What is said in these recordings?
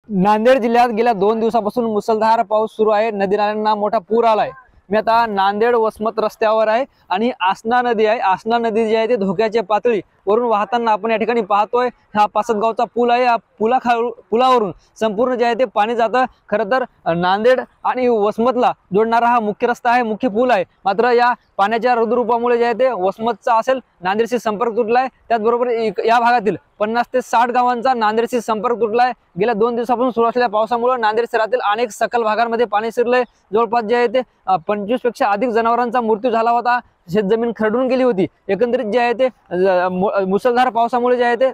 नांदेड जिल्ह्यात गेल्या 2 दिवसापासून मुसळधार पाऊस सुरू आहे। नदी नाल्यांना मोठा पूर आलाय। मी आता नांदेड वसमत रस्त्यावर आहे आणि आसना नदी आहे। आसना नदी जी आहे ते धोक्याच्या पातळी वरून वाहताना आपण या ठिकाणी पाहतोय। हा पासदगावचा पूल आहे। या पुलावरून संपूर्ण जे आहे ते पाणी जातं। खरं तर नांदेड आणि वसमतला जोडणारा हा मुख्य रस्ता आहे, मुख्य पूल आहे। मात्र या पाण्याच्या रुद्ररूपामुळे जे आहे ते वसमतचा असेल नांदेडशी संपर्क तुटलाय। त्याचबरोबर या भागातील 50 ते 60 गावांचा नांदेडशी संपर्क तुटलाय। गेल्या 2 दिवसापासून सुरू असलेल्या पावसामुळे नांदेड शहरातील अनेक सखल भागांमध्ये पाणी शिरलंय। जवळपास जे आहे ते 25 पेक्षा अधिक जनावरांचा मृत्यू झाला होता। शेतजमीन खरडून गेली होती। एकंदरीत जे आहे ते मुसळधार पावसामुळे जे आहे ते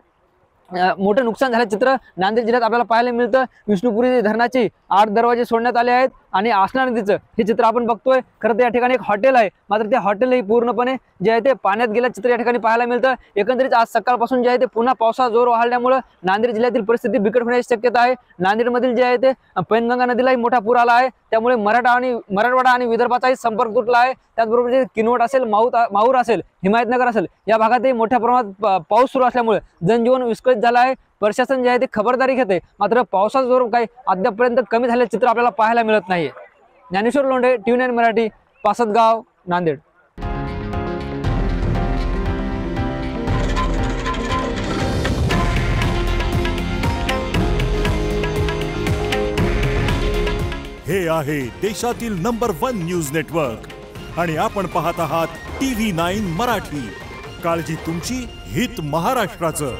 मोठे नुकसान झाले चित्र नांदेड जिल्ह्यात आपल्याला पाहायला मिळतं। विष्णुपुरी धरणाचे 8 दरवाजे सोडण्यात आले आहेत आणि आसना नदीचं हे चित्र आपण बघतोय। खरं तर या ठिकाणी एक हॉटेल आहे, मात्र ते हॉटेलही पूर्णपणे जे आहे ते पाण्यात गेलं चित्र या ठिकाणी पाहायला मिळतं। एकंदरीत आज सकाळपासून जे आहे ते पुन्हा पावसाचा जोर वाढल्यामुळे नांदेड जिल्ह्यातील परिस्थिती बिकट होण्याची शक्यता आहे। नांदेडमधील जे आहे ते पैनगंगा नदीलाही मोठा पूर आला आहे। त्यामुळे मराठवाडा आणि विदर्भाचाही संपर्क तुटला आहे। त्याचबरोबर जे किनवट असेल, माहूर असेल, हिमायतनगर असेल या भागातही मोठ्या प्रमाणात पाऊस सुरू असल्यामुळे जनजीवन विस्कळीत झालं आहे। प्रशासन जे आहे ते खबरदारी घेते, मात्र पावसाचा जोर काही अद्यापपर्यंत कमी झालेलं चित्र आपल्याला पाहायला मिळत नाहीये। ज्ञानेश्वर लोंढे, TV9 मराठी, पासदगाव, नांदेड। हे आहे देशातील नंबर 1 न्यूज नेटवर्क आणि आपण पाहत आहात TV9 मराठी। काळजी तुमची, हित महाराष्ट्राचं।